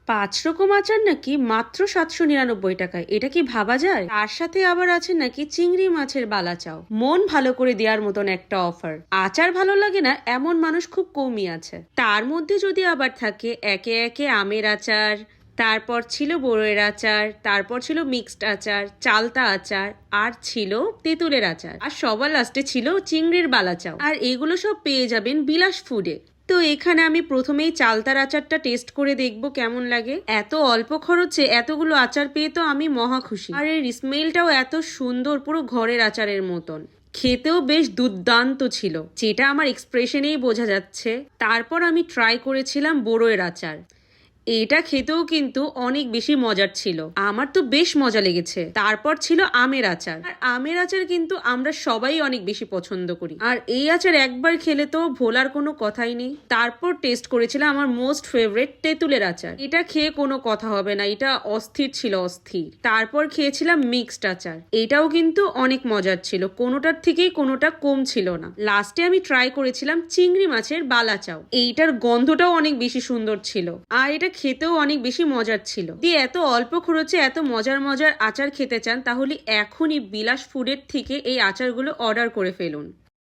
পাঁচ রকম আচার নাকি মাত্র 799 টাকায়, এটা কি ভাবা যায়? তার সাথে আবার আছে নাকি চিংড়ি মাছের বালাচাও। মন ভালো করে দেওয়ার মতন একটা অফার। আচার ভালো লাগে না এমন মানুষ খুব কমই আছে। তার মধ্যে যদি আবার থাকে একে একে আমের আচার, তারপর ছিল বড়ইয়ের আচার, তারপর ছিল মিক্সড আচার, চালতা আচার, আর ছিল তেঁতুলের আচার, আর সবার লাস্টে ছিল চিংড়ির বালাচাও। আর এগুলো সব পেয়ে যাবেন বিলাস ফুডে। তো এখানে আমি প্রথমেই চালতার আচারটা টেস্ট করে দেখবো কেমন লাগে। এত অল্প খরচে এতগুলো আচার পেয়ে তো আমি মহা খুশি। আর এর স্মেলটাও এত সুন্দর, পুরো ঘরের আচারের মতন। খেতেও বেশ দুর্দান্ত ছিল, যেটা আমার এক্সপ্রেশনেই বোঝা যাচ্ছে। তারপর আমি ট্রাই করেছিলাম বড়ইয়ের আচার। এটা খেতেও কিন্তু অনেক বেশি মজার ছিল, আমার তো বেশ মজা লেগেছে। তারপর ছিল আমের আচার। আর আমের আচার কিন্তু আমরা সবাই অনেক বেশি পছন্দ করি, আর এই আচার একবার খেলে তো ভোলার কোনো কথাই নেই। তারপর টেস্ট করেছিলাম আমার মোস্ট ফেভারিট তেঁতুলের আচার। এটা খেয়ে কোনো কথা হবে না, এটা অস্থির ছিল, অস্থির। তারপর খেয়েছিলাম মিক্সড আচার, এটাও কিন্তু অনেক মজার ছিল, কোনোটার থেকেই কোনোটা কম ছিল না। লাস্টে আমি ট্রাই করেছিলাম চিংড়ি মাছের বালাচাও, এইটার গন্ধটাও অনেক বেশি সুন্দর ছিল, আর এটা খেতেও অনেক বেশি মজার ছিল। দিয়ে এত অল্প খরচে এত মজার মজার আচার খেতে চান তাহলে এখনই বিলাস ফুডের থেকে এই আচারগুলো অর্ডার করে ফেলুন।